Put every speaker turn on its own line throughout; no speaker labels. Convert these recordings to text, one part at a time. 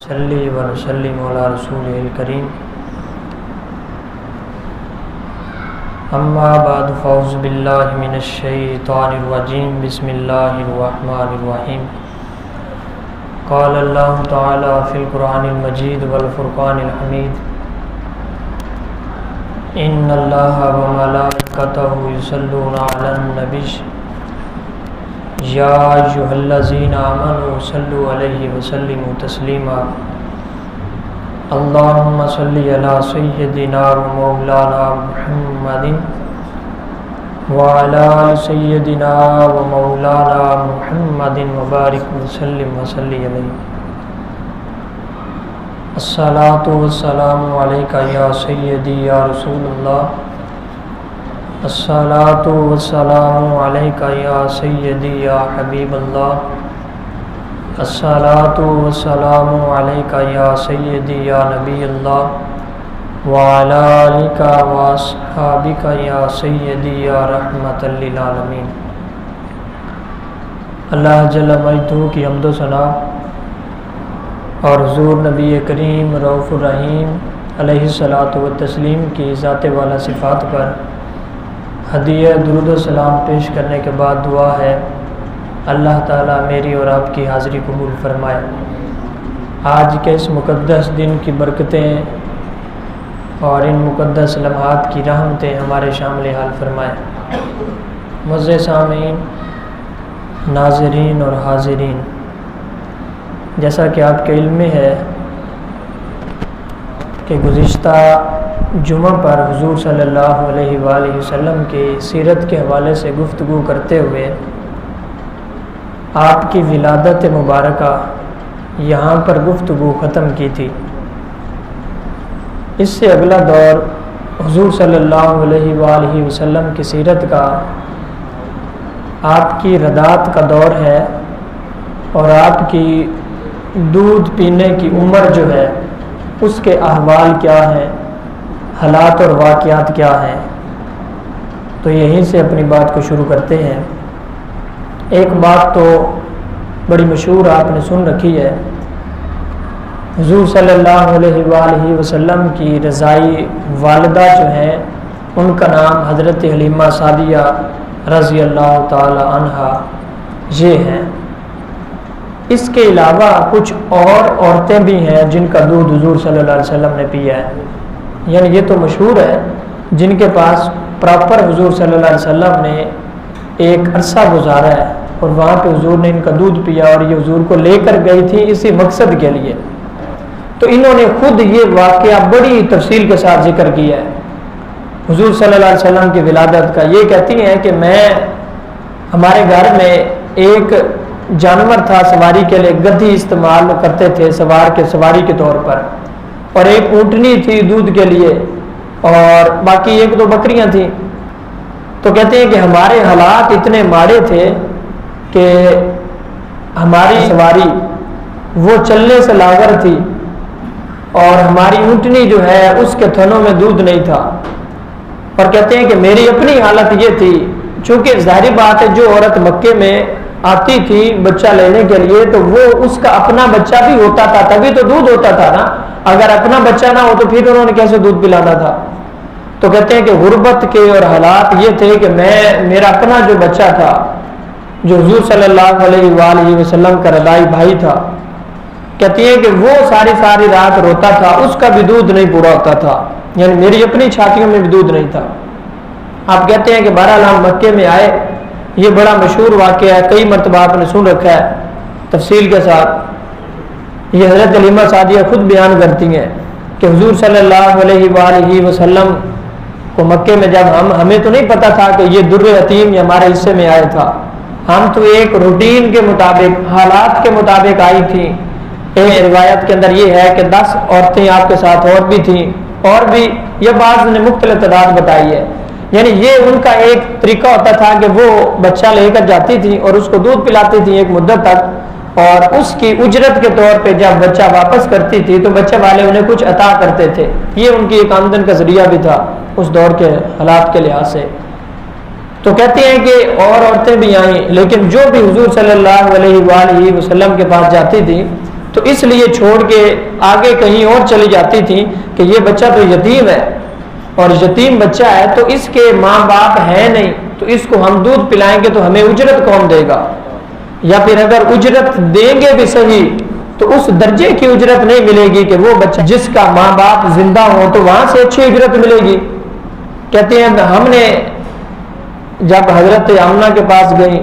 صلی و نسلم علی رسول الکریم اما بعد فاعوذ باللہ من الشیطان الرجیم بسم اللہ الرحمن الرحیم قال اللہ تعالی فی القرآن المجید والفرقان الحمید ان اللہ وملائکتہ یصلون علی النبی یا ایھا الذین آمنوا صلوا علیہ وسلموا تسلیما اللہم صلی علی سیدنا و مولانا محمد وعلی آل سیدنا و مولانا محمد وبارک وسلم وصلی علیہ الصلاۃ والسلام علیک یا سیدی یا رسول اللہ الصلاۃ والسلام علیک یا سیدی یا حبیب اللہ الصلاۃ والسلام علیک یا سیدی یا نبی اللہ وعلی آلک واصحابک یا سیدی یا رحمۃ للعالمین۔ اللہ جل مجدہ کی حمد و ثنا اور حضور نبی کریم رؤوف الرحیم علیہ الصلاۃ والتسلیم کی ذات والا صفات پر ہدیہ درود و سلام پیش کرنے کے بعد دعا ہے اللہ تعالیٰ میری اور آپ کی حاضری قبول فرمائے۔ آج کے اس مقدس دن کی برکتیں اور ان مقدس لمحات کی رحمتیں ہمارے شامل حال فرمائے۔ معزز سامعین، ناظرین اور حاضرین، جیسا کہ آپ کے علم میں ہے کہ گزشتہ جمعہ پر حضور صلی اللہ علیہ وآلہ وسلم کی سیرت کے حوالے سے گفتگو کرتے ہوئے آپ کی ولادت مبارکہ یہاں پر گفتگو ختم کی تھی۔ اس سے اگلا دور حضور صلی اللہ علیہ وآلہ وسلم کی سیرت کا آپ کی ردات کا دور ہے اور آپ کی دودھ پینے کی عمر جو ہے اس کے احوال کیا ہیں، حالات اور واقعات کیا ہیں۔ تو یہیں سے اپنی بات کو شروع کرتے ہیں۔ ایک بات تو بڑی مشہور آپ نے سن رکھی ہے، حضور صلی اللہ علیہ وآلہ وسلم کی رضائی والدہ جو ہیں ان کا نام حضرت حلیمہ سعدیہ رضی اللہ تعالی عنہا یہ ہیں۔ اس کے علاوہ کچھ اور عورتیں بھی ہیں جن کا دودھ حضور صلی اللہ علیہ وسلم نے پیا ہے، یعنی یہ تو مشہور ہے جن کے پاس پراپر حضور صلی اللہ علیہ وسلم نے ایک عرصہ گزارا ہے اور وہاں پہ حضور نے ان کا دودھ پیا اور یہ حضور کو لے کر گئی تھی اسی مقصد کے لیے۔ تو انہوں نے خود یہ واقعہ بڑی تفصیل کے ساتھ ذکر کیا ہے حضور صلی اللہ علیہ وسلم کی ولادت کا۔ یہ کہتی ہیں کہ ہمارے گھر میں ایک جانور تھا سواری کے لیے، گدھی استعمال کرتے تھے سواری کے طور پر، اور ایک اونٹنی تھی دودھ کے لیے اور باقی ایک دو بکریاں تھیں۔ تو کہتے ہیں کہ ہمارے حالات اتنے ماڑے تھے کہ ہماری سواری وہ چلنے سے لاغر تھی اور ہماری اونٹنی جو ہے اس کے تھنوں میں دودھ نہیں تھا۔ اور کہتے ہیں کہ میری اپنی حالت یہ تھی، چونکہ ظاہری بات ہے جو عورت مکے میں آتی تھی بچہ لینے کے لیے تو وہ اس کا اپنا بچہ بھی ہوتا تھا، تبھی تو دودھ ہوتا تھا نا، اگر اپنا بچہ نہ ہو تو پھر انہوں نے کیسے دودھ پلانا تھا۔ تو کہتے ہیں کہ غربت کے اور حالات یہ تھے کہ میرا اپنا جو بچہ تھا جو حضور صلی اللہ علیہ وآلہ وسلم کا رضائی بھائی تھا، کہتی ہیں کہ وہ ساری رات روتا تھا، اس کا بھی دودھ نہیں پورا ہوتا تھا، یعنی میری اپنی چھاتیوں میں بھی دودھ نہیں تھا۔ آپ کہتے ہیں کہ بہرحال ہم مکے میں آئے، یہ بڑا مشہور واقعہ ہے، کئی مرتبہ آپ نے سن رکھا ہے تفصیل کے ساتھ۔ یہ حضرت حلیمہ سعدیہ خود بیان کرتی ہیں کہ حضور صلی اللہ علیہ وآلہ وسلم کو مکے میں جب ہمیں تو نہیں پتا تھا کہ یہ در یتیم یہ ہمارے حصے میں آیا تھا، ہم تو ایک روٹین کے مطابق حالات کے مطابق آئی تھی۔ ایک روایت کے اندر یہ ہے کہ 10 عورتیں آپ کے ساتھ اور بھی تھیں، اور بھی یہ بعض نے مختلف تعداد بتائی ہے، یعنی یہ ان کا ایک طریقہ ہوتا تھا کہ وہ بچہ لے کر جاتی تھی اور اس کو دودھ پلاتی تھی ایک مدت تک، اور اس کی اجرت کے طور پہ جب بچہ واپس کرتی تھی تو بچے والے انہیں کچھ عطا کرتے تھے۔ یہ ان کی ایک آمدن کا ذریعہ بھی تھا اس دور کے حالات کے لحاظ سے۔ تو کہتے ہیں کہ اور عورتیں بھی آئیں، لیکن جو بھی حضور صلی اللہ علیہ وآلہ وسلم کے پاس جاتی تھی تو اس لیے چھوڑ کے آگے کہیں اور چلی جاتی تھیں کہ یہ بچہ تو یتیم ہے، اور یتیم بچہ ہے تو اس کے ماں باپ ہیں نہیں، تو اس کو ہم دودھ پلائیں گے تو ہمیں اجرت کون دے گا، یا پھر اگر اجرت دیں گے بھی صحیح تو اس درجے کی اجرت نہیں ملے گی کہ وہ بچہ جس کا ماں باپ زندہ ہو تو وہاں سے اچھی اجرت ملے گی۔ کہتے ہیں ہم نے جب حضرت آمنہ کے پاس گئی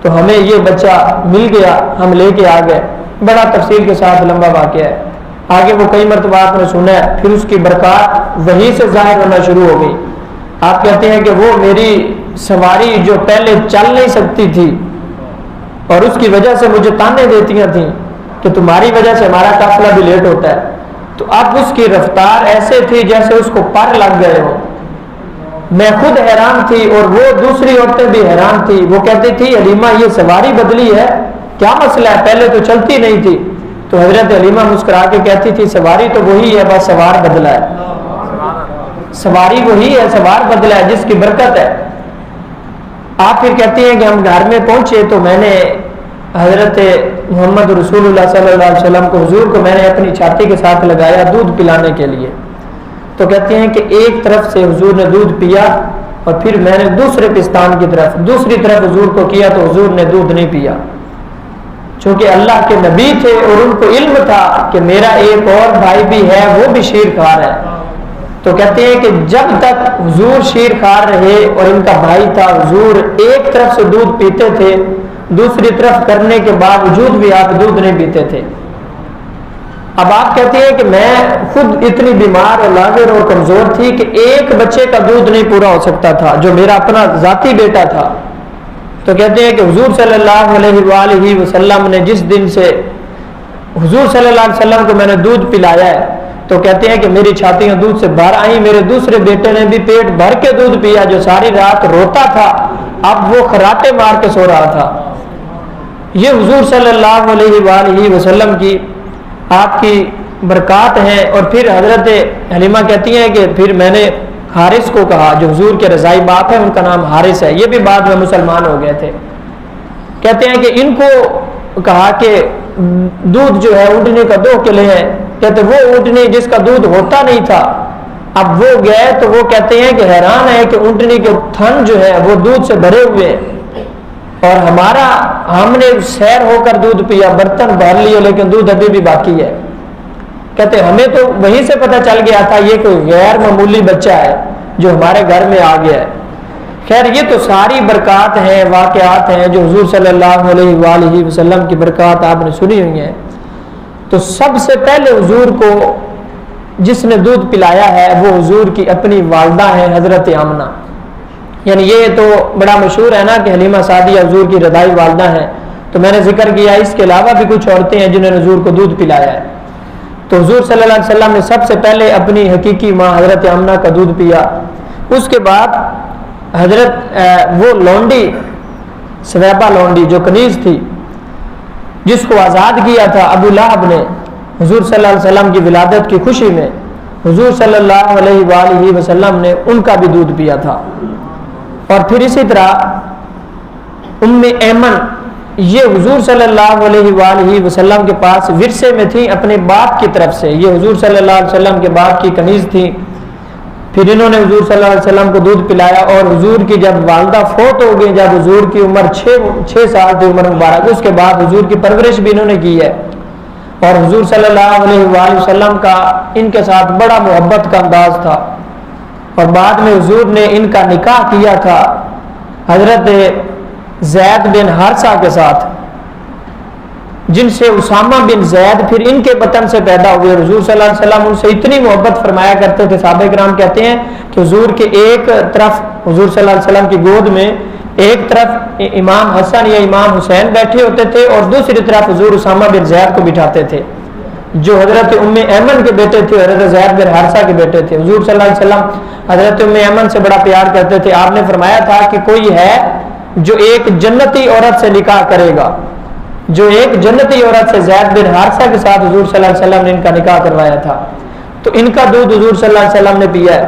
تو ہمیں یہ بچہ مل گیا، ہم لے کے آ گئے، بڑا تفصیل کے ساتھ لمبا واقعہ ہے، آگے وہ کئی مرتبہ آپ نے سنا ہے، پھر اس کی برکات وہیں سے ظاہر ہونا شروع ہو گئی۔ آپ کہتے ہیں کہ وہ میری سواری جو پہلے چل نہیں سکتی تھی اور اس کی وجہ سے مجھے تانے دیتی تھیں کہ تمہاری وجہ سے ہمارا قافلہ بھی لیٹ ہوتا ہے، تو اب اس کی رفتار ایسے تھی جیسے اس کو پر لگ گئے ہو۔ میں خود حیران تھی اور وہ دوسری عورتیں بھی حیران تھی، وہ کہتی تھی حلیمہ یہ سواری بدلی ہے، کیا مسئلہ ہے، پہلے تو چلتی نہیں تھی۔ تو حضرت حلیمہ مسکرا کے کہتی تھی سواری تو وہی ہے، بس سوار بدلا ہے، سواری وہی ہے، سوار بدلا ہے جس کی برکت ہے۔ آپ پھر کہتی ہیں کہ ہم گھر میں پہنچے تو میں نے حضرت محمد رسول اللہ صلی اللہ علیہ وسلم کو، حضور کو میں نے اپنی چھاتی کے ساتھ لگایا دودھ پلانے کے لیے، تو کہتے ہیں کہ ایک طرف سے حضور نے دودھ پیا اور پھر میں نے دوسرے پستان کی طرف دوسری طرف حضور کو کیا تو حضور نے دودھ نہیں پیا، چونکہ اللہ کے نبی تھے اور ان کو علم تھا کہ میرا ایک اور بھائی بھی ہے وہ بھی شیر خوار ہے۔ تو کہتے ہیں کہ جب تک حضور شیر خوار رہے اور ان کا بھائی تھا، حضور ایک طرف سے دودھ پیتے تھے، دوسری طرف کرنے کے باوجود بھی آپ دودھ نہیں پیتے تھے۔ اب آپ کہتے ہیں کہ میں خود اتنی بیمار اور لاغر اور کمزور تھی کہ ایک بچے کا دودھ نہیں پورا ہو سکتا تھا جو میرا اپنا ذاتی بیٹا تھا۔ تو کہتے ہیں کہ حضور صلی اللہ علیہ وآلہ وسلم نے جس دن سے حضور صلی اللہ علیہ وسلم کو میں نے دودھ پلایا ہے تو کہتے ہیں کہ میری چھاتیاں دودھ سے بھر آئیں، میرے دوسرے بیٹے نے بھی پیٹ بھر کے دودھ پیا، جو ساری رات روتا تھا اب وہ خراٹے مار کے سو رہا تھا۔ یہ حضور صلی اللہ علیہ وآلہ وسلم کی آپ کی برکات ہیں۔ اور پھر حضرت حلیمہ کہتی ہیں کہ پھر میں نے حارث کو کہا جو حضور کے رضائی باپ ہیں، ان کا نام حارث ہے، یہ بھی بعد میں مسلمان ہو گئے تھے، کہتے ہیں کہ ان کو کہا کہ دودھ جو ہے اونٹنی کا 2 کلے ہے، کہتے وہ اونٹنی جس کا دودھ ہوتا نہیں تھا اب وہ گئے تو وہ کہتے ہیں کہ حیران ہے کہ اونٹنی کے تھن جو ہے وہ دودھ سے بھرے ہوئے ہیں اور ہم نے سیر ہو کر دودھ پیا، برتن بھر لیے لیکن دودھ ابھی بھی باقی ہے۔ کہتے ہمیں تو وہیں سے پتہ چل گیا تھا یہ کوئی غیر معمولی بچہ ہے جو ہمارے گھر میں آ گیا ہے۔ خیر یہ تو ساری برکات ہیں، واقعات ہیں جو حضور صلی اللہ علیہ وآلہ وسلم کی برکات آپ نے سنی ہوئی ہیں۔ تو سب سے پہلے حضور کو جس نے دودھ پلایا ہے وہ حضور کی اپنی والدہ ہیں حضرت آمنہ، یعنی یہ تو بڑا مشہور ہے نا کہ حلیمہ سعدیہ حضور کی رضائی والدہ ہیں، تو میں نے ذکر کیا اس کے علاوہ بھی کچھ عورتیں ہیں جنہوں نے حضور کو دودھ پلایا ہے۔ تو حضور صلی اللہ علیہ وسلم نے سب سے پہلے اپنی حقیقی ماں حضرت آمنہ کا دودھ پیا، اس کے بعد حضرت وہ لونڈی سویبہ لونڈی جو کنیز تھی جس کو آزاد کیا تھا ابو لہب نے، حضور صلی اللہ علیہ وسلم کی ولادت کی خوشی میں حضور صلی اللہ علیہ وآلہ وسلم نے ان کا بھی دودھ پیا تھا۔ اور پھر اسی طرح ام ایمن یہ حضور صلی اللہ علیہ وآلہ وسلم کے پاس ورثے میں تھی اپنے باپ کی طرف سے، یہ حضور صلی اللہ علیہ وسلم کے باپ کی کنیز تھی۔ پھر انہوں نے حضور صلی اللہ علیہ وسلم کو دودھ پلایا اور حضور کی جب والدہ فوت ہو گئی، جب حضور کی عمر 6 سال تھی عمر مبارک، اس کے بعد حضور کی پرورش بھی انہوں نے کی ہے اور حضور صلی اللہ علیہ وآلہ وسلم کا ان کے ساتھ بڑا محبت کا انداز تھا۔ اور بعد میں حضور نے ان کا نکاح کیا تھا حضرت زید بن حارثہ کے ساتھ، جن سے اسامہ بن زید پھر ان کے بطن سے پیدا ہوئے۔ حضور صلی اللہ علیہ وسلم ان سے اتنی محبت فرمایا کرتے تھے، صحابہ کرام کہتے ہیں کہ حضور کے ایک طرف حضور صلی اللہ علیہ وسلم کی گود میں ایک طرف امام حسن یا امام حسین بیٹھے ہوتے تھے اور دوسری طرف حضور اسامہ بن زید کو بٹھاتے تھے جو حضرت ام ایمن کے بیٹے تھے، حضرت زید بن حارثہ کے بیٹے تھے۔ حضور صلی اللہ علیہ وسلم حضرت ام ایمن سے بڑا پیار کرتے تھے۔ آپ نے فرمایا تھا کہ کوئی ہے جو ایک جنتی عورت سے نکاح کرے گا، جو ایک جنتی عورت سے زید بن حارثہ کے ساتھ حضور صلی اللہ علیہ وسلم نے ان کا نکاح کروایا تھا، تو ان کا دودھ حضور صلی اللہ علیہ وسلم نے پیا ہے۔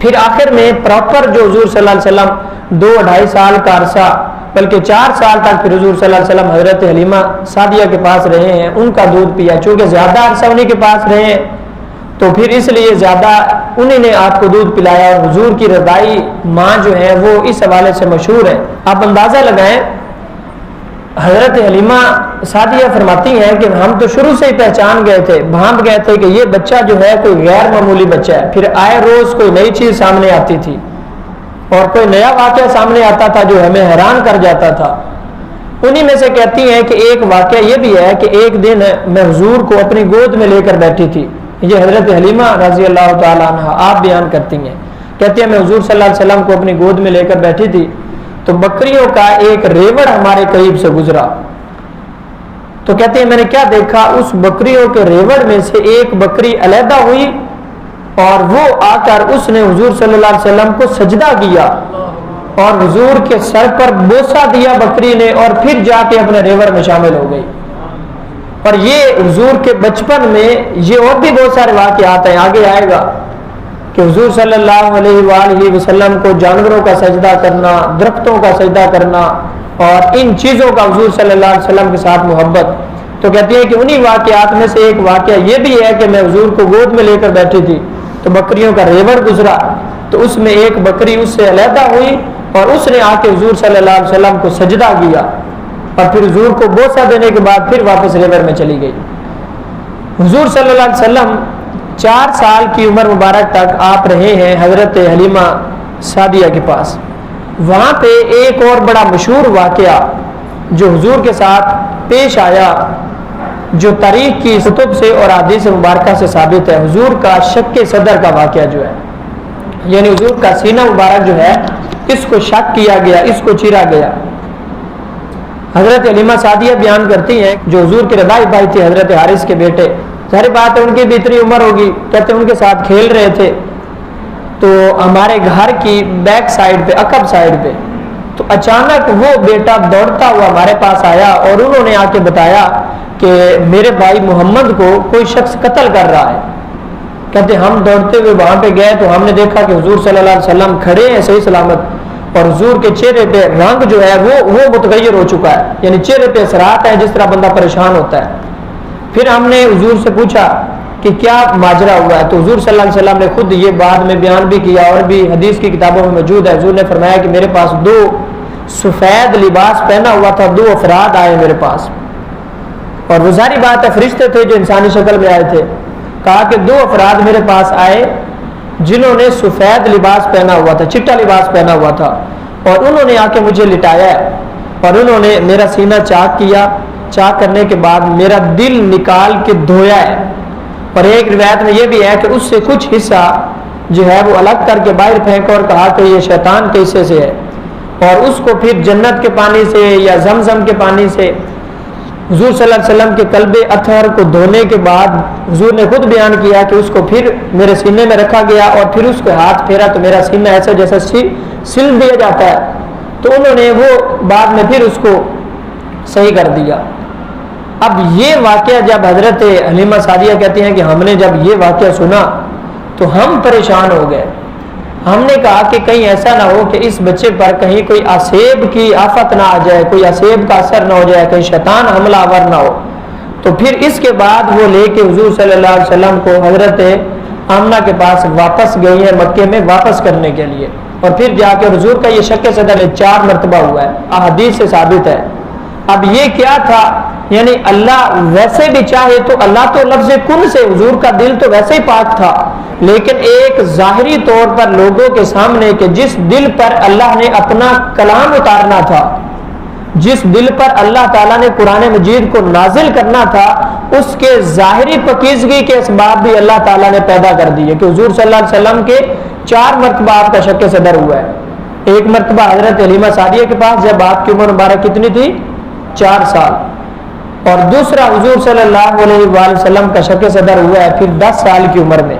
پھر آخر میں پراپر جو حضور صلی اللہ علیہ وسلم 2-2.5 سال کا عرصہ بلکہ 4 سال تک پھر حضور صلی اللہ علیہ وسلم حضرت حلیمہ سعدیہ کے پاس رہے ہیں، ان کا دودھ پیا، چونکہ زیادہ عرصہ انہیں کے پاس رہے ہیں تو پھر اس لیے زیادہ انہیں نے آپ کو دودھ پلایا، اور حضور کی رضائی ماں جو ہے وہ اس حوالے سے مشہور ہے۔ آپ اندازہ لگائیں، حضرت حلیمہ سعدیہ فرماتی ہیں کہ ہم تو شروع سے ہی پہچان گئے تھے، بھانپ گئے تھے کہ یہ بچہ جو ہے کوئی غیر معمولی بچہ ہے۔ پھر آئے روز کوئی نئی چیز سامنے آتی تھی اور کوئی نیا واقعہ سامنے آتا تھا جو ہمیں حیران کر جاتا تھا۔ انہی میں سے کہتی ہیں کہ ایک واقعہ یہ بھی ہے کہ ایک دن میں حضور کو اپنی گود میں لے کر بیٹھی تھی، یہ حضرت حلیمہ رضی اللہ تعالیٰ عنہ آپ بیان کرتی ہیں، کہتی ہیں میں حضور صلی اللہ علیہ وسلم کو اپنی گود میں لے کر بیٹھی تھی تو بکریوں کا ایک ریوڑ ہمارے قریب سے گزرا، تو کہتی ہیں میں نے کیا دیکھا، اس بکریوں کے ریوڑ میں سے ایک بکری علیحدہ ہوئی اور وہ آ کر اس نے حضور صلی اللہ علیہ وسلم کو سجدہ کیا اور حضور کے سر پر بوسہ دیا بکری نے، اور پھر جا کے اپنے ریوڑ میں شامل ہو گئی۔ اور یہ حضور کے بچپن میں یہ اور بھی بہت سارے واقعات ہیں، آگے آئے گا کہ حضور صلی اللہ علیہ وآلہ وسلم کو جانوروں کا سجدہ کرنا، درختوں کا سجدہ کرنا اور ان چیزوں کا حضور صلی اللہ علیہ وسلم کے ساتھ محبت۔ تو کہتی ہے کہ انہی واقعات میں سے ایک واقعہ یہ بھی ہے کہ میں حضور کو گود میں لے کر بیٹھی تھی تو بکریوں کا ریوڑ گزرا، تو اس میں ایک بکری اس سے علیحدہ ہوئی اور اس نے آ کے حضور صلی اللہ علیہ وسلم کو سجدہ کیا اور پھر حضور کو بوسہ دینے کے بعد پھر واپس ریوڑ میں چلی گئی۔ حضور صلی اللہ علیہ وسلم 4 سال کی عمر مبارک تک آپ رہے ہیں حضرت حلیمہ سعدیہ کے پاس۔ وہاں پہ ایک اور بڑا مشہور واقعہ جو حضور کے ساتھ پیش آیا، جو تاریخ کی کتب سے اور احادیث مبارکہ سے ثابت ہے، حضور کا شق صدر کا واقعہ جو ہے، یعنی حضور کا سینہ مبارک جو ہے اس کو شق کیا گیا، اس کو چیرا گیا۔ حضرت حلیمہ سعدیہ بیان کرتی ہیں جو حضور کے رضائی بھائی تھے حضرت حارث کے بیٹے، ظاہر بات ہے ان کی بھی اتنی عمر ہوگی، کہتے ہیں ان کے ساتھ کھیل رہے تھے تو ہمارے گھر کی بیک سائڈ پہ، عقب سائڈ پہ، تو اچانک وہ بیٹا دوڑتا ہوا ہمارے پاس آیا اور انہوں نے آ کے بتایا کہ میرے بھائی محمد کو کوئی شخص قتل کر رہا ہے۔ کہتے ہم دوڑتے ہوئے وہاں پہ گئے تو ہم نے دیکھا کہ حضور صلی اللہ علیہ وسلم کھڑے ہیں صحیح سلامت، اور حضور کے چہرے پہ رنگ جو ہے وہ متغیر ہو چکا ہے، یعنی چہرے پہ اثرات ہیں جس طرح بندہ پریشان ہوتا ہے۔ پھر ہم نے حضور سے پوچھا کہ کیا ماجرا ہوا ہے، تو حضور صلی اللہ علیہ وسلم نے خود یہ بعد میں بیان بھی کیا اور بھی حدیث کی کتابوں میں موجود ہے۔ حضور نے فرمایا کہ میرے پاس 2 سفید لباس پہنا ہوا تھا، 2 افراد آئے میرے پاس، اور وہ ظاہری بات ہے فرشتے تھے جو انسانی شکل میں آئے تھے۔ کہا کہ 2 افراد میرے پاس آئے جنہوں نے سفید لباس پہنا ہوا تھا، چٹا لباس پہنا ہوا تھا، اور انہوں نے آ کے مجھے لٹایا اور انہوں نے میرا سینہ چاک کیا، چاک کرنے کے بعد میرا دل نکال کے دھویا ہے، اور ایک روایت میں یہ بھی ہے کہ اس سے کچھ حصہ جو ہے وہ الگ کر کے باہر پھینکا اور کہا کہ یہ شیطان کے حصے سے ہے، اور اس کو پھر جنت کے پانی سے یا زمزم کے پانی سے حضور صلی اللہ علیہ وسلم کے قلب اطہر کو دھونے کے بعد حضور نے خود بیان کیا کہ اس کو پھر میرے سینے میں رکھا گیا اور پھر اس کو ہاتھ پھیرا تو میرا سینہ ایسا جیسا سل دیا جاتا ہے، تو انہوں نے وہ بعد میں پھر اس کو صحیح کر دیا۔ اب یہ واقعہ جب حضرت حلیمہ سعدیہ کہتی ہیں کہ ہم نے جب یہ واقعہ سنا تو ہم پریشان ہو گئے، ہم نے کہا کہ کہیں ایسا نہ ہو کہ اس بچے پر کہیں کوئی آسیب کی آفت نہ آ جائے، کوئی آسیب کا اثر نہ ہو جائے، کہیں شیطان حملہ آور نہ ہو۔ تو پھر اس کے بعد وہ لے کے حضور صلی اللہ علیہ وسلم کو حضرت آمنہ کے پاس واپس گئی ہیں مکے میں واپس کرنے کے لیے، اور پھر جا کے حضور کا یہ شق صدر 4 مرتبہ ہوا ہے، احادیث سے ثابت ہے۔ اب یہ کیا تھا، یعنی اللہ ویسے بھی چاہے تو اللہ تو لفظ کن سے، حضور کا دل تو ویسے ہی پاک تھا، لیکن ایک ظاہری طور پر لوگوں کے سامنے کہ جس دل پر اللہ نے اپنا کلام اتارنا تھا، جس دل پر اللہ تعالیٰ نے قرآن مجید کو نازل کرنا تھا، اس کے ظاہری پاکیزگی کے اسباب بھی اللہ تعالیٰ نے پیدا کر دیے کہ حضور صلی اللہ علیہ وسلم کے 4 مرتبہ آپ کا شق صدر ہوا ہے۔ ایک مرتبہ حضرت حلیمہ سعدیہ کے پاس جب آپ کی عمر مبارک کتنی تھی، 4 سال، اور دوسرا حضور صلی اللہ علیہ وآلہ وسلم کا شق صدر ہوا ہے پھر 10 سال کی عمر میں،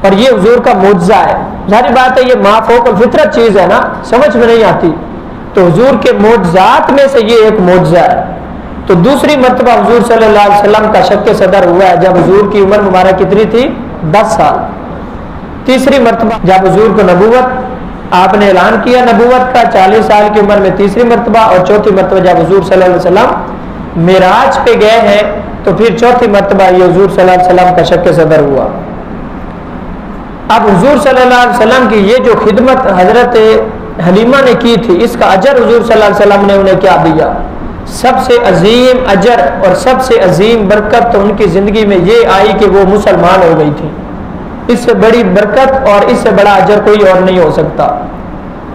اور یہ حضور کا معجزہ ہے۔ ظاہر بات ہے یہ ما فوق الفطرت چیز ہے نا، سمجھ میں نہیں آتی، تو حضور کے معجزات میں سے یہ ایک معجزہ ہے۔ تو دوسری مرتبہ حضور صلی اللہ علیہ وسلم کا شق صدر ہوا ہے جب حضور کی عمر مبارک کتنی تھی، 10 سال۔ تیسری مرتبہ جب حضور کو نبوت آپ نے اعلان کیا نبوت کا 40 سال کی عمر میں تیسری مرتبہ، اور چوتھی مرتبہ جب حضور صلی اللہ علیہ وسلم معراج پہ گئے ہیں تو پھر چوتھی مرتبہ یہ حضور صلی اللہ علیہ وسلم کا شق صدر ہوا۔ اب حضور صلی اللہ علیہ وسلم کی یہ جو خدمت حضرت حلیمہ نے کی تھی، اس کا اجر حضور صلی اللہ علیہ وسلم نے انہیں کیا دیا؟ سب سے عظیم اجر اور سب سے عظیم برکت تو ان کی زندگی میں یہ آئی کہ وہ مسلمان ہو گئی تھی۔ اس سے بڑی برکت اور اس سے بڑا اجر کوئی اور نہیں ہو سکتا۔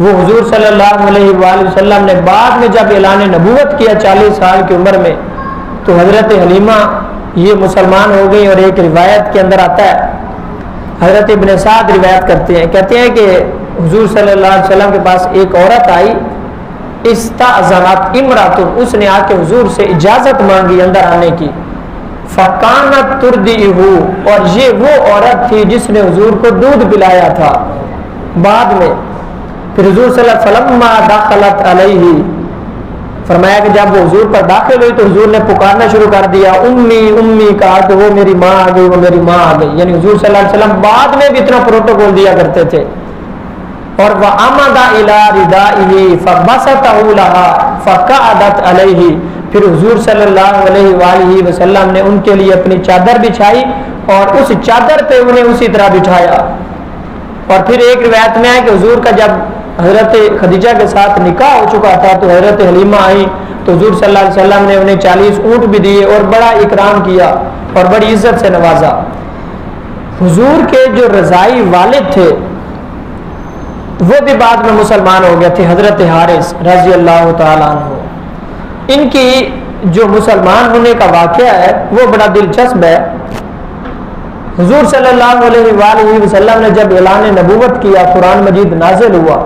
وہ حضور صلی اللہ علیہ وآلہ وسلم نے بعد میں جب اعلان نبوت کیا 40 سال کی عمر میں، تو حضرت حلیمہ یہ مسلمان ہو گئی۔ اور ایک روایت کے اندر آتا ہے، حضرت ابن سعد روایت کرتے ہیں، کہتے ہیں کہ حضور صلی اللہ علیہ وسلم کے پاس ایک عورت آئی، استأذنت امرأۃ، اس نے آ کے حضور سے اجازت مانگی اندر آنے کی، فکانت ترضعہ، اور یہ وہ عورت تھی جس نے حضور کو دودھ پلایا تھا بعد میں۔ پھر حضور صلی اللہ علیہ وسلم دخلت علیہ، فرمایا کہ جب وہ حضور پر داخل ہوئی تو حضور نے پکارنا شروع کر دیا، امی امی، کہا کہ وہ میری ماں آ گئی، وہ میری ماں آ گئی۔ یعنی حضور صلی اللہ علیہ وسلم بعد میں بھی اتنا پروٹوکول دیا کرتے تھے۔ اور وَعَمَدَ إِلَىٰ رِدَائِهِ فَبَسَطَهُ لَهَا فَقَعَدَتْ عَلَيْهِ، پھر حضور صلی اللہ علیہ وآلہ وسلم نے ان کے لیے اپنی چادر بچھائی اور اس چادر پہ انہیں اسی طرح بٹھایا۔ اور پھر ایک روایت میں ہے کہ حضور کا جب حضرت خدیجہ کے ساتھ نکاح ہو چکا تھا تو حضرت حلیمہ آئی تو حضور صلی اللہ علیہ وسلم نے انہیں 40 اونٹ بھی دیے اور بڑا اکرام کیا اور بڑی عزت سے نوازا۔ حضور کے جو رضائی والد تھے وہ بھی بعد میں مسلمان ہو گئے تھے، حضرت حارث رضی اللہ تعالیٰ عنہ۔ ان کی جو مسلمان ہونے کا واقعہ ہے وہ بڑا دلچسپ ہے۔ حضور صلی اللہ علیہ وآلہ وسلم نے جب اعلان نبوت کیا، قرآن مجید نازل ہوا،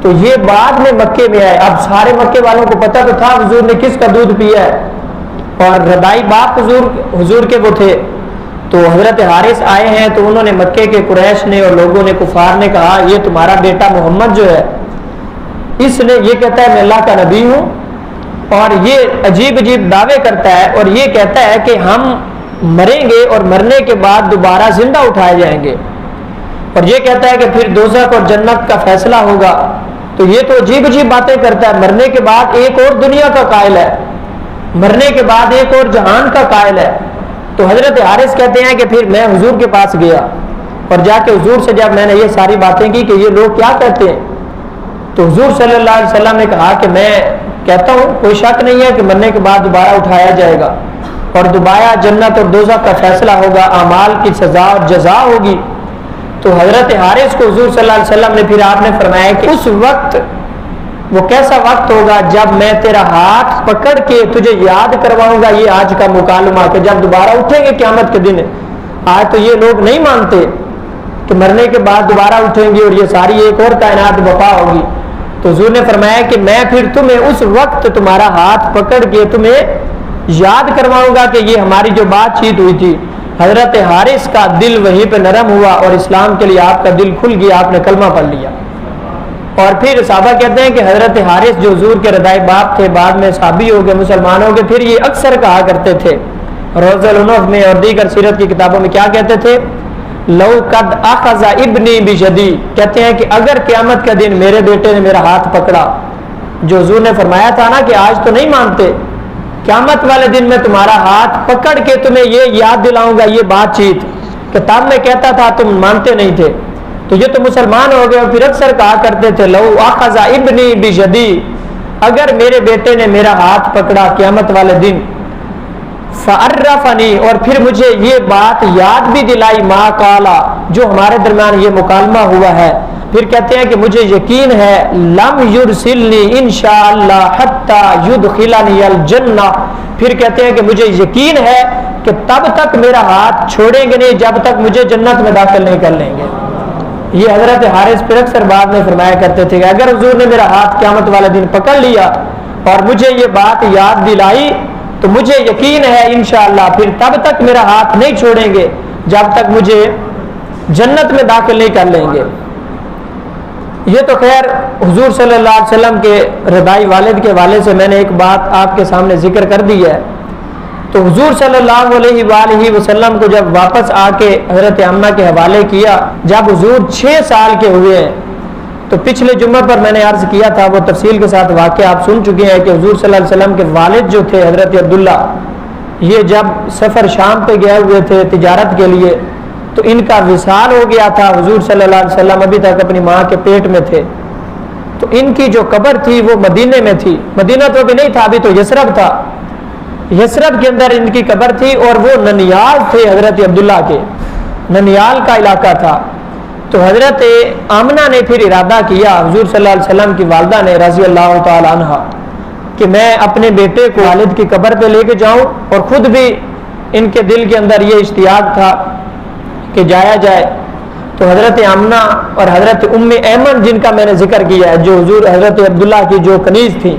تو یہ بعد میں مکے میں آئے۔ اب سارے مکے والوں کو پتہ تو تھا حضور نے کس کا دودھ پیا ہے، اور رضائی باپ حضور کے وہ تھے۔ تو حضرت حارث آئے ہیں تو انہوں نے مکے کے قریش نے اور لوگوں نے، کفار نے کہا یہ تمہارا بیٹا محمد جو ہے، اس نے یہ کہتا ہے میں اللہ کا نبی ہوں، اور یہ عجیب عجیب دعوے کرتا ہے، اور یہ کہتا ہے کہ ہم مریں گے اور مرنے کے بعد دوبارہ زندہ اٹھائے جائیں گے، اور یہ کہتا ہے کہ پھر دوزخ اور جنت کا فیصلہ ہوگا۔ تو یہ تو عجیب عجیب باتیں کرتا ہے، مرنے کے بعد ایک اور دنیا کا قائل ہے، مرنے کے بعد ایک اور جہان کا قائل ہے۔ تو حضرت حارث کہتے ہیں کہ پھر میں حضور کے پاس گیا، اور جا کے حضور سے جب میں نے یہ ساری باتیں کی کہ یہ لوگ کیا کہتے ہیں، تو حضور صلی اللہ علیہ وسلم نے کہا کہ میں کہتا ہوں کوئی شک نہیں ہے کہ مرنے کے بعد دوبارہ اٹھایا جائے گا، اور دوبارہ جنت اور دوزخ کا فیصلہ ہوگا، اعمال کی سزا اور جزا ہوگی۔ تو حضرت حارث کو حضور صلی اللہ علیہ وسلم نے پھر آپ نے فرمایا کہ اس وقت وہ کیسا وقت ہوگا جب میں تیرا ہاتھ پکڑ کے تجھے یاد کرواؤں گا یہ آج کا مکالمہ، کہ جب دوبارہ اٹھیں گے قیامت کے دن۔ آج تو یہ لوگ نہیں مانتے کہ مرنے کے بعد دوبارہ اٹھیں گے اور یہ ساری ایک اور کائنات وفا ہوگی۔ تو حضور نے فرمایا کہ میں پھر تمہیں اس وقت تمہارا ہاتھ پکڑ کے تمہیں یاد کرواؤں گا کہ یہ ہماری جو بات چیت ہوئی تھی۔ حضرت حارث کا دل وہیں پہ نرم ہوا اور اسلام کے لیے آپ کا دل کھل گیا، آپ نے کلمہ پڑھ لیا۔ اور پھر صحابہ کہتے ہیں کہ حضرت حارث جو حضور کے رضائی باپ تھے بعد میں صحابی ہو گئے، مسلمان ہو گئے، پھر یہ اکثر کہا کرتے تھے روض العنف میں اور دیگر سیرت کی کتابوں میں، کیا کہتے تھے؟ لو قد اخذ ابنی بجدی، کہتے ہیں کہ اگر قیامت کا دن میرے بیٹے نے میرا ہاتھ پکڑا، جو حضور نے فرمایا تھا نا کہ آج تو نہیں مانتے، قیامت والے دن میں تمہارا ہاتھ پکڑ کے تمہیں یہ یاد دلاؤں گا یہ بات چیت، کہ تب میں کہتا تھا تم مانتے نہیں تھے۔ تو یہ تو مسلمان ہو گئے، اور پھر اکثر کہا کرتے تھے لو اخذ ابنی بجدی، اگر میرے بیٹے نے میرا ہاتھ پکڑا قیامت والے دن، فعرفنی، اور پھر مجھے یہ بات یاد بھی دلائی، ما قالا، جو ہمارے درمیان یہ مکالمہ ہوا ہے، پھر کہتے ہیں کہ مجھے یقین ہے لم یرسلنی انشاءاللہ حتی یدخلنی الجنہ، پھر کہتے ہیں کہ مجھے یقین ہے کہ تب تک میرا ہاتھ چھوڑیں گے نہیں جب تک مجھے جنت میں داخل نہیں کر لیں گے۔ یہ حضرت حارث پھر اکثر بعد میں فرمایا کرتے تھے کہ اگر حضور نے میرا ہاتھ قیامت والے دن پکڑ لیا اور مجھے یہ بات یاد دلائی تو مجھے یقین ہے انشاءاللہ پھر تب تک میرا ہاتھ نہیں چھوڑیں گے جب تک مجھے جنت میں داخل نہیں کر لیں گے۔ یہ تو خیر حضور صلی اللہ علیہ وسلم کے رضائی والد کے حوالے سے میں نے ایک بات آپ کے سامنے ذکر کر دی ہے۔ تو حضور صلی اللہ علیہ وآلہ وسلم کو جب واپس آ کے حضرت عمہ کے حوالے کیا، جب حضور 6 سال کے ہوئے ہیں تو پچھلے جمعہ پر میں نے عرض کیا تھا، وہ تفصیل کے ساتھ واقعہ آپ سن چکے ہیں کہ حضور صلی اللہ علیہ وسلم کے والد جو تھے حضرت عبداللہ، یہ جب سفر شام پہ گئے ہوئے تھے تجارت کے لیے تو ان کا وصال ہو گیا تھا۔ حضور صلی اللہ علیہ وسلم ابھی تک اپنی ماں کے پیٹ میں تھے، تو ان کی جو قبر تھی وہ مدینے میں تھی۔ مدینہ تو ابھی نہیں تھا، ابھی تو یثرب تھا۔ یثرب کے اندر ان کی قبر تھی اور وہ ننیال تھے حضرت عبداللہ کے، ننیال کا علاقہ تھا۔ تو حضرت آمنہ نے پھر ارادہ کیا، حضور صلی اللہ علیہ وسلم کی والدہ نے رضی اللہ تعالی عنہ، کہ میں اپنے بیٹے کو والد کی قبر پہ لے کے جاؤں، اور خود بھی ان کے دل کے اندر یہ اشتیاق تھا کہ جایا جائے۔ تو حضرت آمنہ اور حضرت ام ایمن جن کا میں نے ذکر کیا ہے، جو حضور حضرت عبداللہ کی جو کنیز تھی،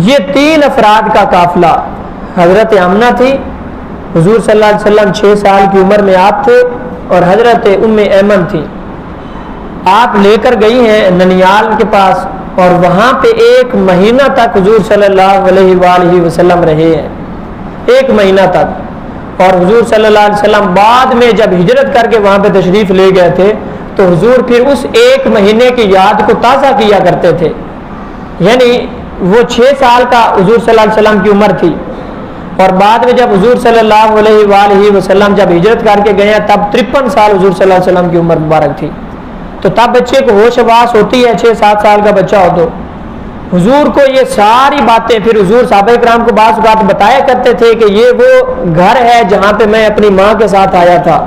یہ 3 افراد کا قافلہ، حضرت آمنہ تھی، حضور صلی اللہ علیہ وسلم 6 سال کی عمر میں آپ تھے، اور حضرت ام ایمن تھی۔ آپ لے کر گئی ہیں ننیال کے پاس، اور وہاں پہ 1 مہینہ تک حضور صلی اللہ علیہ وآلہ وسلم رہے ہیں، 1 مہینہ تک۔ اور حضور صلی اللہ علیہ وسلم بعد میں جب ہجرت کر کے وہاں پہ تشریف لے گئے تھے تو حضور پھر اس 1 مہینے کی یاد کو تازہ کیا کرتے تھے۔ یعنی وہ 6 سال کا حضور صلی اللہ علیہ وسلم کی عمر تھی، اور بعد میں جب حضور صلی اللہ علیہ وآلہ وسلم جب ہجرت کر کے گئے تب 53 سال حضور صلی اللہ علیہ وسلم کی عمر مبارک تھی۔ تو تب بچے کو ہوش واس ہوتی ہے، 6-7 سال کا بچہ ہو تو حضور کو یہ ساری باتیں پھر حضور صحابہ کرام کو بعض بات بتایا کرتے تھے کہ یہ وہ گھر ہے جہاں پہ میں اپنی ماں کے ساتھ آیا تھا،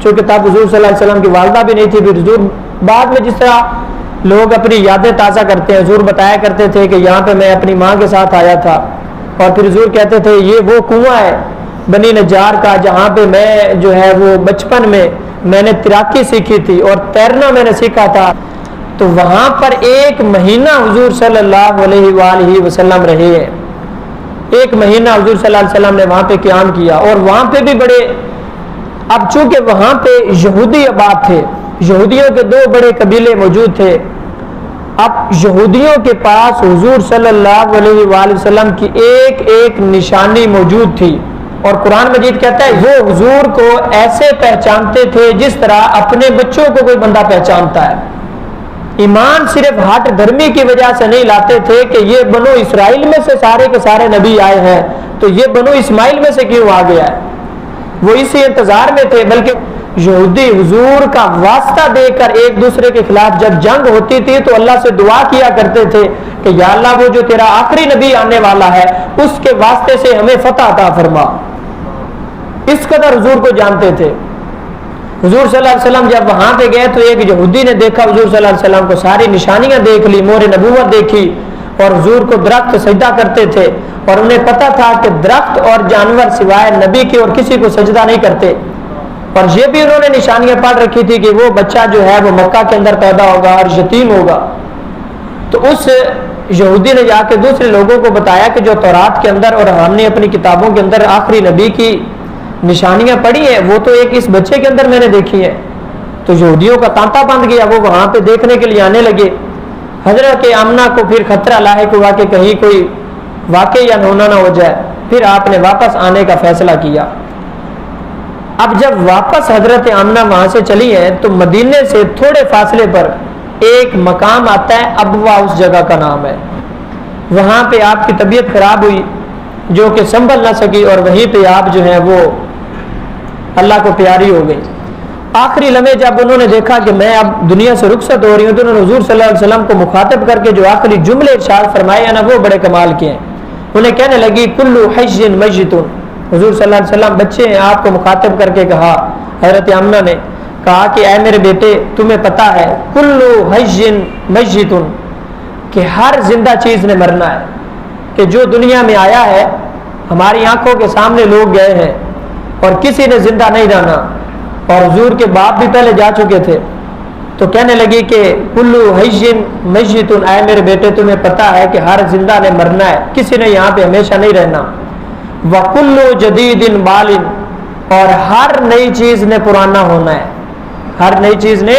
چونکہ تب حضور صلی اللہ علیہ وسلم کی والدہ بھی نہیں تھی۔ پھر حضور بعد میں جس طرح لوگ اپنی یادیں تازہ کرتے ہیں، حضور بتایا کرتے تھے کہ یہاں پہ میں اپنی ماں کے ساتھ آیا تھا، اور پھر حضور کہتے تھے یہ وہ کنواں ہے بنی نجار کا جہاں پہ میں جو ہے وہ بچپن میں نے تیراکی سیکھی تھی اور تیرنا میں نے سیکھا تھا۔ تو وہاں پر 1 مہینہ حضور صلی اللہ علیہ وآلہ وسلم رہے ہیں، 1 مہینہ حضور صلی اللہ علیہ وسلم نے وہاں پہ قیام کیا، اور وہاں پہ بھی بڑے، اب چونکہ وہاں پہ یہودی آباد تھے، یہودیوں کے 2 بڑے قبیلے موجود تھے، اب یہودیوں کے پاس حضور صلی اللہ علیہ وآلہ وسلم کی ایک نشانی موجود تھی، اور قرآن مجید کہتا ہے وہ حضور کو ایسے پہچانتے تھے جس طرح اپنے بچوں کو کوئی بندہ پہچانتا ہے۔ ایمان صرف ہٹ دھرمی کی وجہ سے نہیں لاتے تھے کہ یہ بنو اسرائیل میں سے سارے کے سارے نبی آئے ہیں تو یہ بنو اسماعیل میں سے کیوں آ گیا ہے، وہ اسی انتظار میں تھے۔ بلکہ یہودی حضور کا واسطہ دے کر ایک دوسرے کے خلاف جب جنگ ہوتی تھی تو اللہ سے دعا کیا کرتے تھے کہ یا اللہ وہ جو تیرا آخری نبی آنے والا ہے اس کے واسطے سے ہمیں فتح عطا فرما۔ اس قدر حضور کو جانتے تھے۔ حضور صلی اللہ علیہ وسلم جب وہاں پہ گئے تو ایک یہودی نے دیکھا حضور صلی اللہ علیہ وسلم کو، ساری نشانیاں دیکھ لی، مہر نبوت دیکھی، اور حضور کو درخت سجدہ کرتے تھے، اور انہیں پتہ تھا کہ درخت اور جانور سوائے نبی کے اور کسی کو سجدہ نہیں کرتے، اور یہ بھی انہوں نے نشانیاں پڑھ رکھی تھی کہ وہ بچہ جو ہے وہ مکہ کے اندر پیدا ہوگا اور یتیم ہوگا۔ تو اس یہودی نے جا کے دوسرے لوگوں کو بتایا کہ جو تورات کے اندر اور ہم نے اپنی کتابوں کے اندر آخری نبی کی نشانیاں پڑھی ہیں وہ تو ایک اس بچے کے اندر میں نے دیکھی ہے۔ تو یہودیوں کا تانتا بند گیا، وہ وہاں پہ دیکھنے کے لیے آنے لگے۔ حضرت آمنہ کو پھر خطرہ لاحق ہوا کہ کہیں کوئی واقع یا ہونا نہ ہو جائے، پھر آپ نے واپس آنے کا فیصلہ کیا۔ اب جب واپس حضرت آمنہ وہاں سے چلی ہیں تو مدینے سے تھوڑے فاصلے پر ایک مقام آتا ہے، ابوا اس جگہ کا نام ہے۔ وہاں پہ آپ کی طبیعت خراب ہوئی جو کہ سنبھل نہ سکی، اور وہیں پہ آپ جو ہے وہ اللہ کو پیاری ہو گئی۔ آخری لمحے جب انہوں نے دیکھا کہ میں اب دنیا سے رخصت ہو رہی ہوں تو انہوں نے حضور صلی اللہ علیہ وسلم کو مخاطب کر کے جو آخری جملے ارشاد فرمائے ہیں نا وہ بڑے کمال کے ہیں۔ انہیں کہنے لگی کلو حج میت، حضور صلی اللہ علیہ وسلم بچے ہیں آپ کو مخاطب کر کے کہا، حضرت آمنہ نے کہا کہ اے میرے بیٹے تمہیں پتہ ہے کلو حج میت، کہ ہر زندہ چیز نے مرنا ہے، کہ جو دنیا میں آیا ہے ہماری آنکھوں کے سامنے لوگ گئے ہیں اور کسی نے زندہ نہیں رہنا، اور حضور کے باپ بھی پہلے جا چکے تھے۔ تو کہنے لگی کہ کلو حج میت، اے میرے بیٹے تمہیں پتہ ہے کہ ہر زندہ نے مرنا ہے، کسی نے یہاں پہ ہمیشہ نہیں رہنا۔ وَكُلُّ جَدِيدٍ بَالٍ، اور ہر نئی چیز نے پرانا ہونا ہے، ہر نئی چیز نے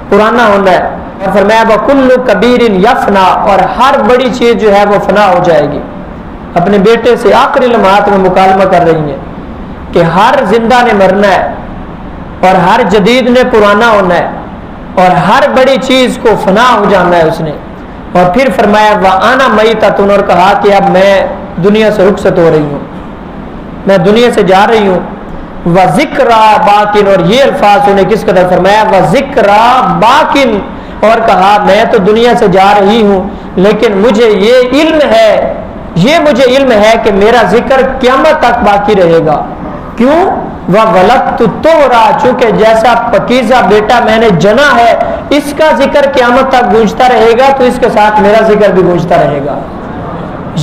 پرانا ہونا ہے۔ اور فرمایا وَكُلُّ كَبِيرٍ يَفْنَى، اور ہر بڑی چیز جو ہے وہ فنا ہو جائے گی۔ اپنے بیٹے سے آخری لمحات میں مکالمہ کر رہی ہیں کہ ہر زندہ نے مرنا ہے اور ہر جدید نے پرانا ہونا ہے، اور ہر بڑی چیز کو فنا ہو جانا ہے اس نے. اور پھر فرمایا وَأَنَا مَيْتَةٌ، اور کہا کہ اب میں دنیا سے رخصت ہو رہی ہوں، میں دنیا سے جا رہی ہوں. وَذِكْرَا بَاقٍ، اور یہ الفاظ انہیں کس قدر فرمایا وَذِكْرَا بَاقٍ، اور کہا میں تو دنیا سے جا رہی ہوں لیکن مجھے یہ علم ہے کہ میرا ذکر قیامت تک باقی رہے گا. کیوں؟ وَوَلَدْتُ طُهْرًا، چونکہ جیسا پکیزہ بیٹا میں نے جنا ہے اس کا ذکر قیامت تک گونجتا رہے گا تو اس کے ساتھ میرا ذکر بھی گونجتا رہے گا.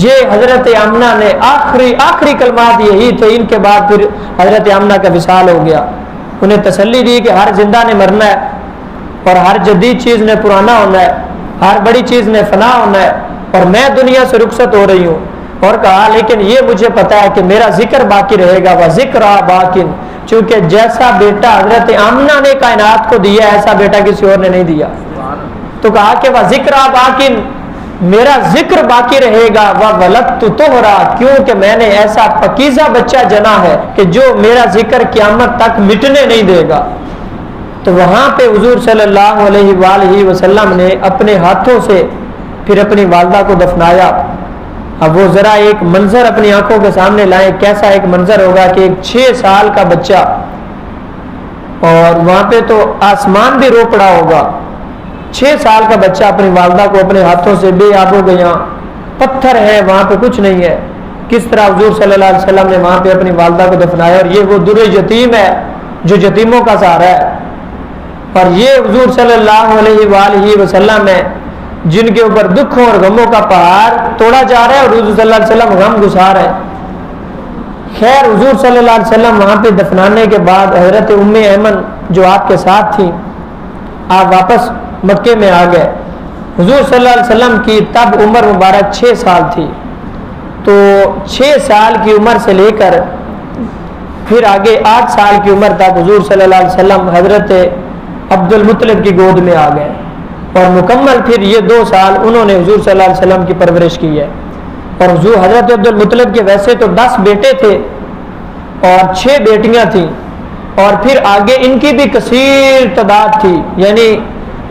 یہ حضرت آمنہ نے آخری کلمات یہی تھے. ان کے بعد پھر حضرت آمنہ کا وصال ہو گیا. انہیں تسلی دی کہ ہر زندہ نے مرنا ہے اور ہر جدید چیز نے پرانا ہونا ہے، ہر بڑی چیز نے فنا ہونا ہے، اور میں دنیا سے رخصت ہو رہی ہوں. اور کہا لیکن یہ مجھے پتا ہے کہ میرا ذکر باقی رہے گا. وَذِكْرَا بَاقٍ، چونکہ جیسا بیٹا حضرت آمنہ نے کائنات کو دیا ایسا بیٹا کسی اور نے نہیں دیا. تو کہا کہ وَذِكْرَا بَاقٍ، میرا ذکر باقی رہے گا. وَوَلَدْتُ طُهْرًا، کیونکہ میں نے ایسا پکیزہ بچہ جنا ہے کہ جو میرا ذکر قیامت تک مٹنے نہیں دے گا. تو وہاں پہ حضور صلی اللہ علیہ وآلہ وسلم نے اپنے ہاتھوں سے پھر اپنی والدہ کو دفنایا. اب وہ ذرا ایک منظر اپنی آنکھوں کے سامنے لائیں، کیسا ایک منظر ہوگا کہ ایک 6 سال کا بچہ، اور وہاں پہ تو آسمان بھی رو پڑا ہوگا. 6 سال کا بچہ اپنی والدہ کو اپنے ہاتھوں سے بے آب و گیا، پتھر ہے وہاں پہ کچھ نہیں ہے. کس طرح حضور صلی اللہ علیہ وسلم نے وہاں پہ اپنی والدہ کو دفنایا. اور یہ وہ در یتیم ہے جو یتیموں کا سہارا ہے، اور یہ حضور صلی اللہ علیہ وآلہ وسلم ہے جن کے اوپر دکھوں اور غموں کا پہاڑ توڑا جا رہا ہے، اور حضور صلی اللہ علیہ وسلم غم گسار ہے. خیر حضور صلی اللہ علیہ وسلم وہاں پہ دفنانے کے بعد حضرت ام ایمن جو آپ کے ساتھ تھیں، آپ واپس مکے میں آ گئے. حضور صلی اللہ علیہ وسلم کی تب عمر مبارک 6 سال تھی. تو 6 سال کی عمر سے لے کر پھر آگے 8 سال کی عمر تک حضور صلی اللہ علیہ وسلم حضرت عبد المطلب کی گود میں آ گئے، اور مکمل پھر یہ 2 سال انہوں نے حضور صلی اللہ علیہ وسلم کی پرورش کی ہے. اور حضور حضرت عبد المطلب کے ویسے تو 10 بیٹے تھے اور 6 بیٹیاں تھیں، اور پھر آگے ان کی بھی کثیر تعداد تھی، یعنی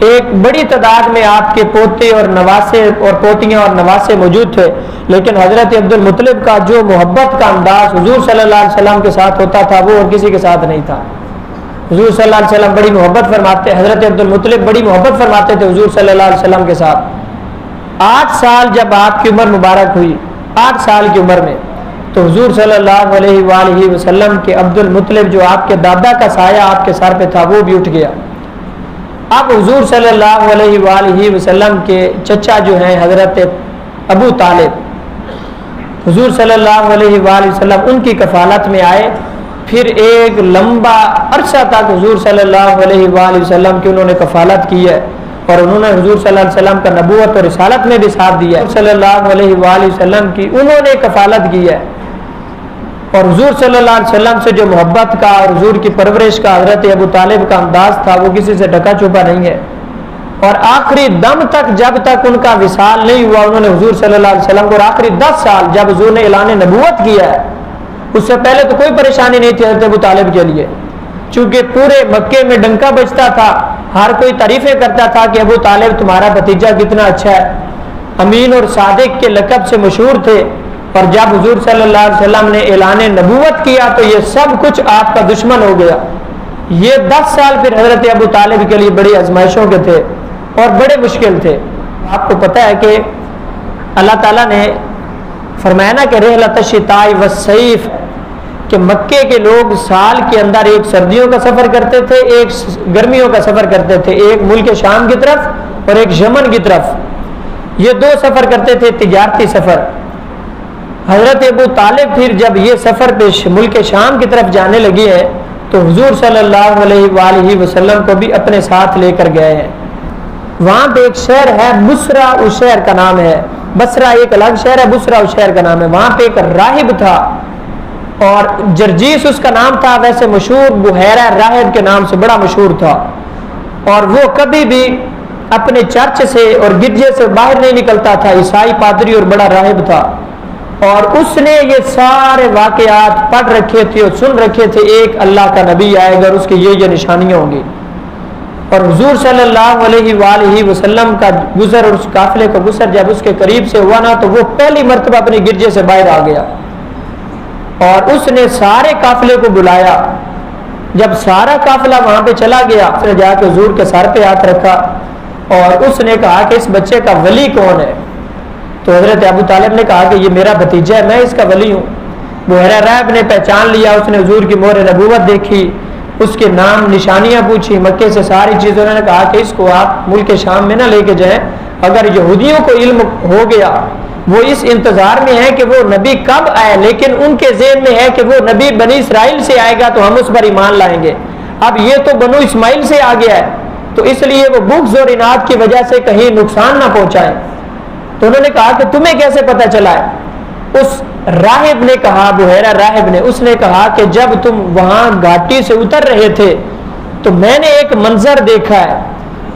ایک بڑی تعداد میں آپ کے پوتے اور نواسے اور پوتیاں اور نواسے موجود تھے. لیکن حضرت عبد المطلب کا جو محبت کا انداز حضور صلی اللہ علیہ وسلم کے ساتھ ہوتا تھا وہ اور کسی کے ساتھ نہیں تھا. حضور صلی اللہ علیہ وسلم بڑی محبت فرماتے، حضرت عبد المطلب بڑی محبت فرماتے تھے حضور صلی اللہ علیہ وسلم کے ساتھ. 8 سال جب آپ کی عمر مبارک ہوئی، 8 سال کی عمر میں، تو حضور صلی اللہ علیہ وآلہ وسلم کے عبد المطلب جو آپ کے دادا کا سایہ آپ کے سر پہ تھا وہ بھی اٹھ گیا. اب حضور صلی اللہ علیہ وآلہ وسلم کے چچا جو ہیں حضرت ابو طالب، حضور صلی اللہ علیہ وآلہ وسلم ان کی کفالت میں آئے. پھر ایک لمبا عرصہ تک حضور صلی اللہ علیہ وآلہ وسلم کی انہوں نے کفالت کی ہے، اور انہوں نے حضور صلی اللہ علیہ وسلم کا نبوت اور رسالت میں بھی ساتھ دیا ہے. صلی اللہ علیہ وآلہ وسلم کی انہوں نے کفالت کی ہے، اور حضور صلی اللہ علیہ وسلم سے جو محبت کا اور حضور کی پرورش کا حضرت ابو طالب کا انداز تھا وہ کسی سے ڈھکا چھپا نہیں ہے. اور آخری دم تک جب تک ان کا وصال نہیں ہوا انہوں نے حضور صلی اللہ علیہ وسلم کو، اور آخری 10 سال جب حضور نے اعلان نبوت کیا ہے اس سے پہلے تو کوئی پریشانی نہیں تھی حضرت ابو طالب کے لیے، چونکہ پورے مکے میں ڈنکا بجتا تھا، ہر کوئی تعریفیں کرتا تھا کہ ابو طالب تمہارا بھتیجا کتنا اچھا ہے، امین اور صادق کے لقب سے مشہور تھے. اور جب حضور صلی اللہ علیہ وسلم نے اعلان نبوت کیا تو یہ سب کچھ آپ کا دشمن ہو گیا. یہ 10 سال پھر حضرت ابو طالب کے لیے بڑی آزمائشوں کے تھے اور بڑے مشکل تھے. آپ کو پتہ ہے کہ اللہ تعالیٰ نے فرمایا نا کہ رحلۃ الشتاء والصیف، کہ مکے کے لوگ سال کے اندر ایک سردیوں کا سفر کرتے تھے، ایک گرمیوں کا سفر کرتے تھے، ایک ملک شام کی طرف اور ایک یمن کی طرف. یہ 2 سفر کرتے تھے، تجارتی سفر. حضرت ابو طالب پھر جب یہ سفر پہ ملک شام کی طرف جانے لگے ہیں تو حضور صلی اللہ علیہ وآلہ وسلم کو بھی اپنے ساتھ لے کر گئے ہیں. وہاں پہ ایک شہر ہے بصرہ، اس شہر کا نام ہے بصرہ، ایک الگ شہر ہے بصرہ اس شہر کا نام ہے. وہاں پہ ایک راہب تھا اور جرجیس اس کا نام تھا، ویسے مشہور بحیرہ راہب کے نام سے بڑا مشہور تھا. اور وہ کبھی بھی اپنے چرچ سے اور گرجے سے باہر نہیں نکلتا تھا، عیسائی پادری اور بڑا راہب تھا. اور اس نے یہ سارے واقعات پڑھ رکھے تھے اور سن رکھے تھے، ایک اللہ کا نبی آئے گا اور اس کی یہ نشانیاں ہوں گی. اور حضور صلی اللہ علیہ وآلہ وسلم کا گزر اور اس قافلے کا گزر جب اس کے قریب سے ہوا نا تو وہ پہلی مرتبہ اپنے گرجے سے باہر آ گیا اور اس نے سارے قافلے کو بلایا. جب سارا قافلہ وہاں پہ چلا گیا اس نے جا کے حضور کے سر پہ ہاتھ رکھا اور اس نے کہا کہ اس بچے کا ولی کون ہے؟ تو حضرت ابو طالب نے کہا کہ یہ میرا بھتیجا ہے، میں اس کا ولی ہوں. بحیرہ راہب نے پہچان لیا، اس نے حضور کی مہر نبوت دیکھی، اس کے نام نشانیاں پوچھی، مکے سے ساری چیزیں. انہوں نے کہا کہ اس کو آپ ملک شام میں نہ لے کے جائیں، اگر یہودیوں کو علم ہو گیا وہ اس انتظار میں ہے کہ وہ نبی کب آئے، لیکن ان کے ذہن میں ہے کہ وہ نبی بنی اسرائیل سے آئے گا تو ہم اس پر ایمان لائیں گے. اب یہ تو بنو اسماعیل سے آ گیا ہے تو اس لیے وہ بغض اور اناد کی وجہ سے کہیں نقصان نہ پہنچائے. تو انہوں نے کہا کہ تمہیں کیسے پتہ چلا ہے؟ اس راہب نے کہا، بحیرہ راہب نے، اس نے کہا کہ جب تم وہاں گھاٹی سے اتر رہے تھے تو میں نے ایک منظر دیکھا ہے،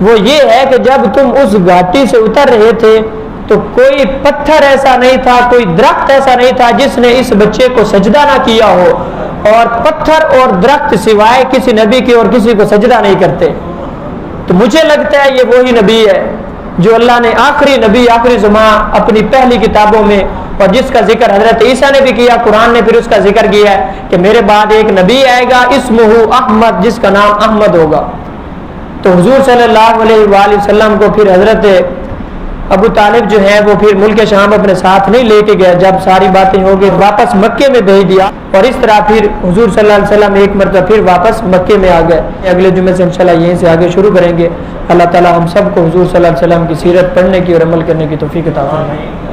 وہ یہ ہے کہ جب تم اس گھاٹی سے اتر رہے تھے تو کوئی پتھر ایسا نہیں تھا، کوئی درخت ایسا نہیں تھا جس نے اس بچے کو سجدہ نہ کیا ہو، اور پتھر اور درخت سوائے کسی نبی کے اور کسی کو سجدہ نہیں کرتے. تو مجھے لگتا ہے یہ وہی نبی ہے جو اللہ نے آخری نبی آخری زمان اپنی پہلی کتابوں میں، اور جس کا ذکر حضرت عیسیٰ نے بھی کیا، قرآن نے پھر اس کا ذکر کیا ہے کہ میرے بعد ایک نبی آئے گا اسمہ احمد، جس کا نام احمد ہوگا. تو حضور صلی اللہ علیہ وآلہ وسلم کو پھر حضرت ابو طالب جو ہے وہ پھر ملک شام اپنے ساتھ نہیں لے کے گئے. جب ساری باتیں ہو گئی واپس مکے میں بھیج دیا اور اس طرح پھر حضور صلی اللہ علیہ وسلم ایک مرتبہ پھر واپس مکے میں آ گئے. اگلے جمعے سے انشاءاللہ یہیں سے آگے شروع کریں گے. اللہ تعالی ہم سب کو حضور صلی اللہ علیہ وسلم کی سیرت پڑھنے کی اور عمل کرنے کی توفیق عطا فرمائے.